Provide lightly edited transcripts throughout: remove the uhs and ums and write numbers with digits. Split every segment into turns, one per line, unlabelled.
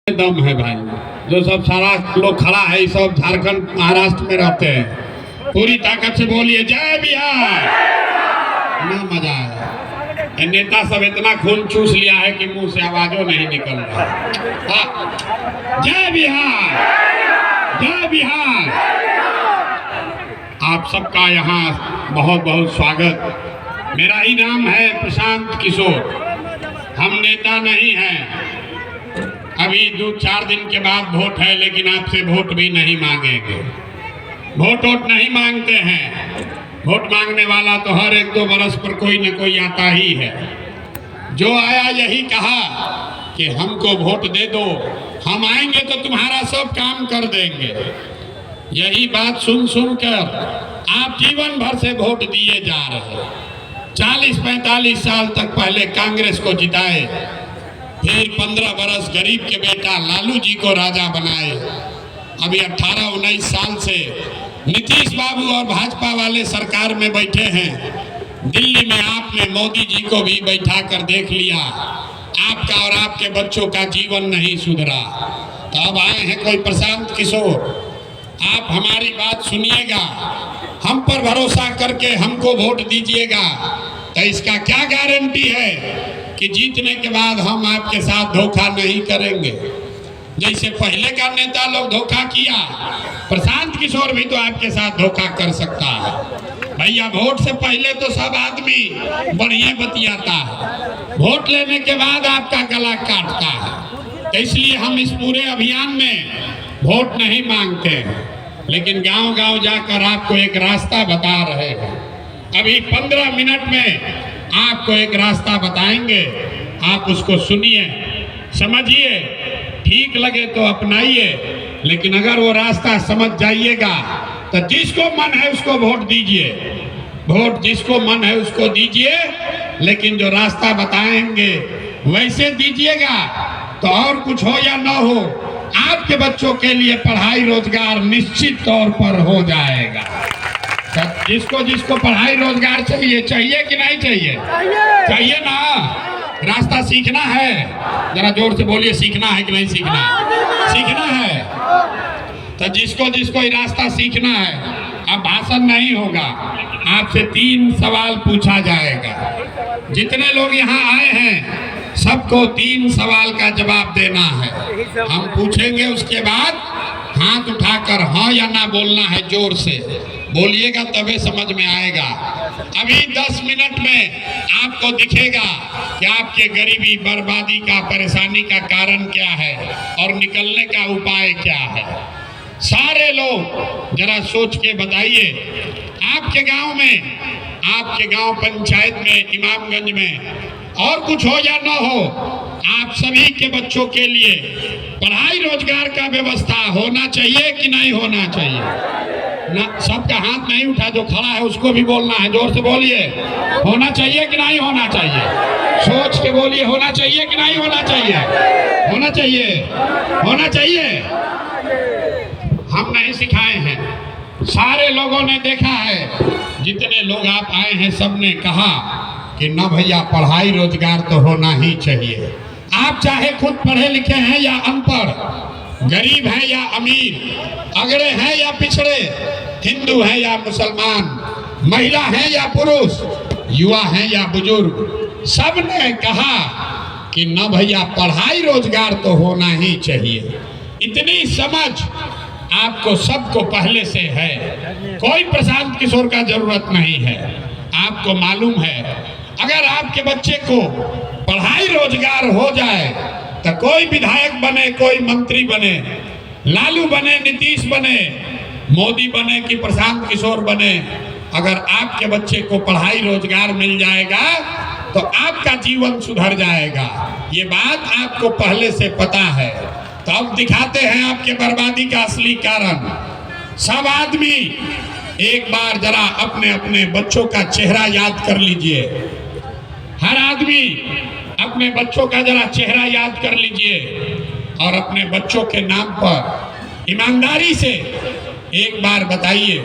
दम है भाई। जो सब सारा लोग खड़ा है सब झारखंड महाराष्ट्र में रहते हैं। पूरी ताकत से बोलिए जय बिहार। ना मजा है। नेता सब इतना खून चूस लिया है कि मुंह से आवाजों नहीं निकल रहा। जय बिहार, जय बिहार। आप सबका यहाँ बहुत बहुत स्वागत। मेरा ही नाम है प्रशांत किशोर। हम नेता नहीं हैं। अभी 2-4 दिन के बाद वोट है, लेकिन आपसे वोट भी नहीं मांगेंगे। वोट नहीं मांगते हैं। वोट मांगने वाला तो हर 1-2 बरस पर कोई न कोई आता ही है। जो आया यही कहा कि हमको वोट दे दो, हम आएंगे तो तुम्हारा सब काम कर देंगे। यही बात सुन सुनकर आप जीवन भर से वोट दिए जा रहे। 40-45 साल तक पहले कांग्रेस को जिताए, फिर 15 बरस गरीब के बेटा लालू जी को राजा बनाए। अभी 18-19 साल से नीतीश बाबू और भाजपा वाले सरकार में बैठे हैं। दिल्ली में आपने मोदी जी को भी बैठा कर देख लिया। आपका और आपके बच्चों का जीवन नहीं सुधरा। तो अब आए हैं कोई प्रशांत किशोर। आप हमारी बात सुनिएगा, हम पर भरोसा करके हमको वोट दीजिएगा। तो इसका क्या गारंटी है कि जीतने के बाद हम आपके साथ धोखा नहीं करेंगे। जैसे पहले का नेता लोग धोखा किया, प्रशांत किशोर भी तो आपके साथ धोखा कर सकता है। भैया वोट से पहले तो सब आदमी बढ़िया बतियाता है, वोट लेने के बाद आपका गला काटता है। तो इसलिए हम इस पूरे अभियान में वोट नहीं मांगते हैं, लेकिन गांव-गांव जाकर आपको एक रास्ता बता रहे हैं। अभी 15 मिनट में आपको एक रास्ता बताएंगे, आप उसको सुनिए, समझिए, ठीक लगे तो अपनाइए। लेकिन अगर वो रास्ता समझ जाइएगा तो जिसको मन है उसको वोट दीजिए। वोट जिसको मन है उसको दीजिए, लेकिन जो रास्ता बताएंगे वैसे दीजिएगा। तो और कुछ हो या ना हो, आपके बच्चों के लिए पढ़ाई रोजगार निश्चित तौर पर हो जाएगा। जिसको जिसको पढ़ाई रोजगार चाहिए, चाहिए कि नहीं चाहिए? चाहिए ना। रास्ता सीखना है, जरा जोर से बोलिए, सीखना है कि नहीं सीखना? सीखना है। तो जिसको जिसको ये रास्ता सीखना है, अब भाषण नहीं होगा, आपसे 3 सवाल पूछा जाएगा। जितने लोग यहाँ आए हैं सबको 3 सवाल का जवाब देना है। हम पूछेंगे, उसके बाद हाथ उठाकर हाँ या ना बोलना है। जोर से बोलिएगा तभी समझ में आएगा। अभी 10 मिनट में आपको दिखेगा कि आपके गरीबी, बर्बादी का, परेशानी का कारण क्या है और निकलने का उपाय क्या है। सारे लोग जरा सोच के बताइए। आपके गांव में, आपके गांव पंचायत में, इमामगंज में और कुछ हो या ना हो, आप सभी के बच्चों के लिए पढ़ाई रोजगार का व्यवस्था होना चाहिए कि नहीं होना चाहिए? ना, सबका हाथ नहीं उठा, जो खड़ा है उसको भी बोलना है। जोर से बोलिए, होना चाहिए कि नहीं होना चाहिए? सोच के बोलिए, होना चाहिए कि नहीं होना चाहिए? होना चाहिए, होना चाहिए। हम नहीं सिखाए हैं, सारे लोगों ने देखा है। जितने लोग आप आए हैं सबने कहा कि ना भैया पढ़ाई रोजगार तो होना ही चाहिए। आप चाहे खुद पढ़े लिखे हैं या अनपढ़, गरीब हैं या अमीर, अगड़े हैं या पिछड़े, हिंदू हैं या मुसलमान, महिला हैं या पुरुष, युवा हैं या बुजुर्ग, सब ने कहा कि ना भैया पढ़ाई रोजगार तो होना ही चाहिए। इतनी समझ आपको सबको पहले से है। कोई प्रशांत किशोर का जरूरत नहीं है। आपको मालूम है, अगर आपके बच्चे को पढ़ाई रोजगार हो जाए तो कोई विधायक बने, कोई मंत्री बने, लालू बने, नीतीश बने, मोदी बने कि प्रशांत किशोर बने, अगर आपके बच्चे को पढ़ाई रोजगार मिल जाएगा तो आपका जीवन सुधर जाएगा। ये बात आपको पहले से पता है। तो अब दिखाते हैं आपके बर्बादी का असली कारण। सब आदमी एक बार जरा अपने अपने बच्चों का चेहरा याद कर लीजिए। हर आदमी अपने बच्चों का जरा चेहरा याद कर लीजिए और अपने बच्चों के नाम पर ईमानदारी से एक बार बताइए,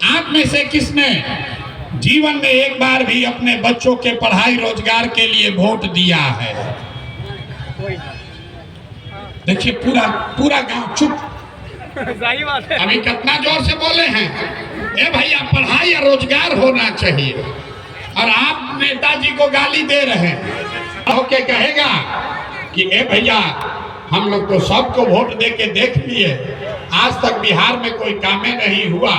आप में से किसने जीवन में एक बार भी अपने बच्चों के पढ़ाई रोजगार के लिए वोट दिया है? देखिए पूरा पूरा गांव चुप।
सही बात है।
अभी कितना जोर से बोले हैं, ए भैया पढ़ाई या रोजगार होना चाहिए, और आप नेताजी को गाली दे रहे हैं। होके कहेगा कि ए भैया हम लोग तो सबको वोट दे के देख लिए, आज तक बिहार में कोई कामे नहीं हुआ,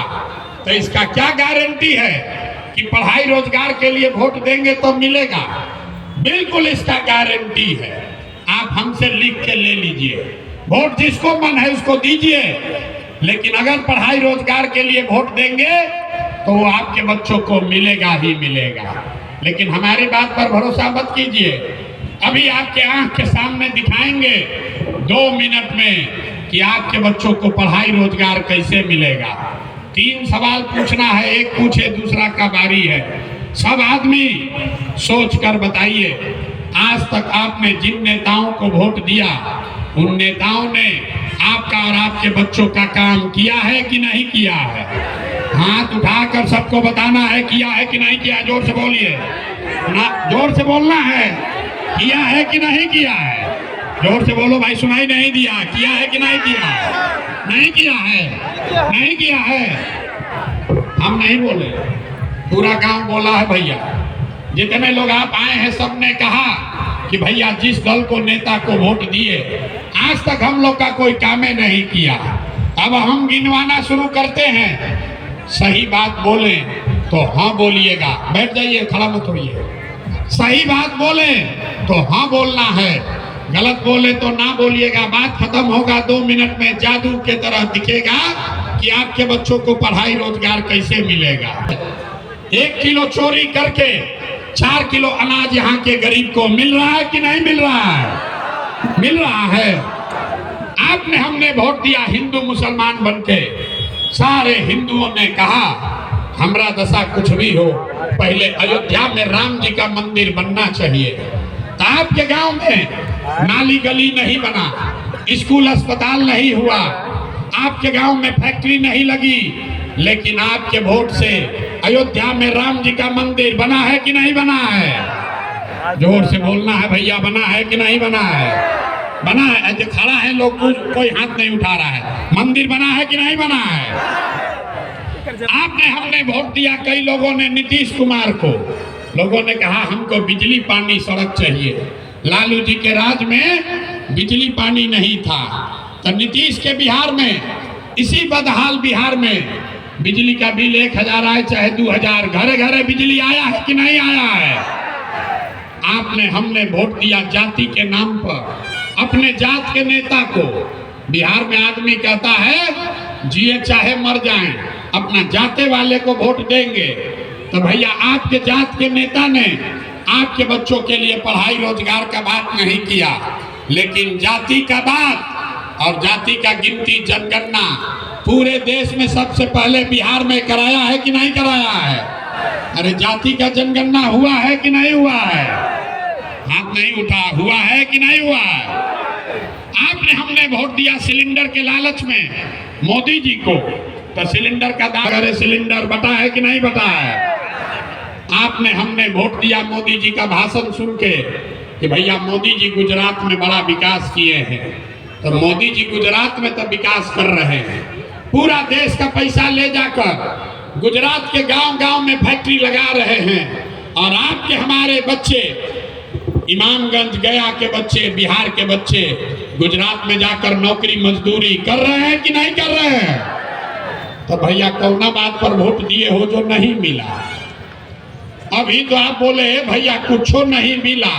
तो इसका क्या गारंटी है कि पढ़ाई रोजगार के लिए वोट देंगे तो मिलेगा? बिल्कुल इसका गारंटी है। आप हमसे लिख के ले लीजिए, वोट जिसको मन है उसको दीजिए, लेकिन अगर पढ़ाई रोजगार के लिए वोट देंगे तो वो आपके बच्चों को मिलेगा ही मिलेगा। लेकिन हमारी बात पर भरोसा मत कीजिए। अभी आपके आंख के सामने दिखाएंगे 2 मिनट में कि आपके बच्चों को पढ़ाई रोजगार कैसे मिलेगा। 3 सवाल पूछना है, एक पूछे दूसरा का बारी है। सब आदमी सोच कर बताइए, आज तक आपने जिन नेताओं को वोट दिया उन नेताओं ने आपका और आपके बच्चों का काम किया है कि नहीं किया है? हाथ उठाकर सबको बताना है किया है कि नहीं किया। जोर से बोलिए ना, जोर से बोलना है। किया है कि नहीं किया है? जोर से बोलो भाई, सुनाई नहीं दिया। किया है कि नहीं किया? नहीं किया है, नहीं किया है। हम नहीं बोले, पूरा गांव बोला है भैया। जितने लोग आप आए हैं सबने कहा कि भैया जिस दल को नेता को वोट दिए आज तक हम लोग का कोई कामे नहीं किया। अब हम गिनवाना शुरू करते हैं। सही बात बोले तो हाँ बोलिएगा, बैठ जाइए, खड़ा मत होइए। सही बात बोले तो हाँ बोलना है, गलत बोले तो ना बोलिएगा। बात खत्म होगा, 2 मिनट में जादू के तरह दिखेगा कि आपके बच्चों को पढ़ाई रोजगार कैसे मिलेगा। 1 किलो चोरी करके 4 किलो अनाज यहाँ के गरीब को मिल रहा है कि नहीं मिल रहा है? मिल रहा है। आपने हमने वोट दिया हिंदू मुसलमान बनके, सारे हिंदुओं ने कहा हमरा दशा कुछ भी हो, पहले अयोध्या में राम जी का मंदिर बनना चाहिए। तो आपके गांव में नाली गली नहीं बना, स्कूल अस्पताल नहीं हुआ, आपके गांव में फैक्ट्री नहीं लगी, लेकिन आपके वोट से अयोध्या में राम जी का मंदिर बना है कि नहीं बना है? जोर से बोलना है भैया, बना है कि नहीं बना है? बना है। जो खड़ा है लोग कोई हाथ नहीं उठा रहा है। मंदिर बना है कि नहीं बना है? आपने हमने वोट दिया, कई लोगों ने नीतीश कुमार को, लोगों ने कहा हमको बिजली पानी सड़क चाहिए। लालू जी के राज में बिजली पानी नहीं था, तो नीतीश के बिहार में, इसी बदहाल बिहार में बिजली का बिल 1000 आए चाहे 2000, घरे घरे बिजली आया है कि नहीं आया है? आपने हमने वोट दिया जाति के नाम पर, अपने जात के नेता को। बिहार में आदमी कहता है जिए चाहे मर जाएं, अपना जाते वाले को वोट देंगे। तो भैया आपके जात के नेता ने आपके बच्चों के लिए पढ़ाई रोजगार का बात नहीं किया, लेकिन जाति का बात और जाति का गिनती जनगणना पूरे देश में सबसे पहले बिहार में कराया है कि नहीं कराया है? अरे जाति का जनगणना हुआ है कि नहीं हुआ है? हाथ नहीं उठा, हुआ है कि नहीं हुआ है? आपने हमने वोट दिया सिलेंडर के लालच में मोदी जी को, तो सिलेंडर का दाम, अरे सिलेंडर बटा है कि नहीं बटा है? आपने हमने वोट दिया मोदी जी का भाषण सुन के कि भैया मोदी जी गुजरात में बड़ा विकास किए हैं, तो मोदी जी गुजरात में तो विकास कर रहे हैं, पूरा देश का पैसा ले जाकर गुजरात के गांव-गांव में फैक्ट्री लगा रहे हैं, और आपके हमारे बच्चे, इमामगंज गया के बच्चे, बिहार के बच्चे गुजरात में जाकर नौकरी मजदूरी कर रहे हैं कि नहीं कर रहे हैं? तो भैया कौना बात पर वोट दिए हो जो नहीं मिला? अभी तो आप बोले भैया कुछ नहीं मिला,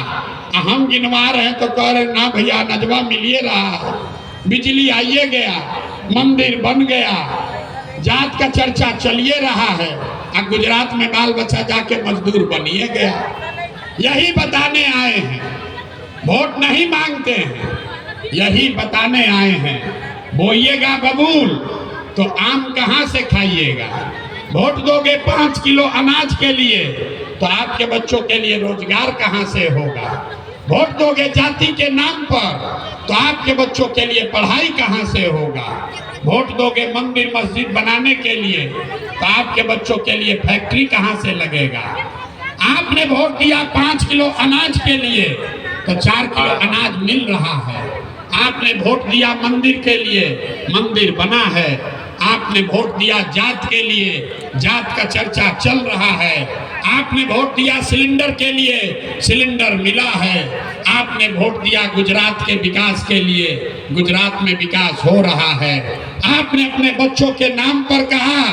हम गिनवा रहे हैं तो कह रहे ना भैया नजवा मिलिए रहा, बिजली आइए गया, मंदिर बन गया, जात का चर्चा चलिए रहा है, और गुजरात में बाल बच्चा जाके मजदूर बनिए गया। यही बताने आए हैं, वोट नहीं मांगते हैं, यही बताने आए हैं। बोइएगा बबूल तो आम कहाँ से खाइएगा? वोट दोगे 5 किलो अनाज के लिए तो आपके बच्चों के लिए रोजगार कहाँ से होगा? वोट दोगे जाति के नाम पर तो आपके बच्चों के लिए पढ़ाई कहाँ से होगा? वोट दोगे मंदिर मस्जिद बनाने के लिए तो आपके बच्चों के लिए फैक्ट्री कहाँ से लगेगा? आपने वोट दिया 5 किलो अनाज के लिए तो 4 किलो अनाज मिल रहा है। आपने वोट दिया मंदिर के लिए, मंदिर बना है। आपने वोट दिया जात के लिए, जात का चर्चा चल रहा है। आपने वोट दिया सिलेंडर के लिए, सिलेंडर मिला है। आपने वोट दिया गुजरात के विकास के लिए, गुजरात में विकास हो रहा है। आपने अपने बच्चों के नाम पर कहा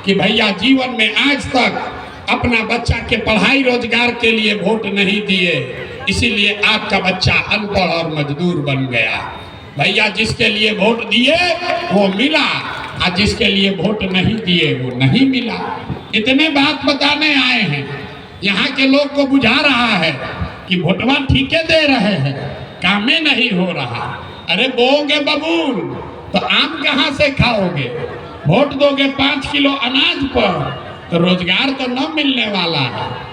कि भैया जीवन में आज तक अपना बच्चा के पढ़ाई रोजगार के लिए वोट नहीं दिए, इसीलिए आपका बच्चा अनपढ़ और मजदूर बन गया। भैया जिसके लिए वोट दिए वो मिला, और जिसके लिए वोट नहीं दिए वो नहीं मिला। इतने बात बताने आए हैं। यहाँ के लोग को बुझा रहा है कि वोटवा ठीके दे रहे हैं, कामे नहीं हो रहा। अरे बोओगे बबूल तो आम कहाँ से खाओगे? वोट दोगे 5 किलो अनाज पर तो रोजगार तो न मिलने वाला है।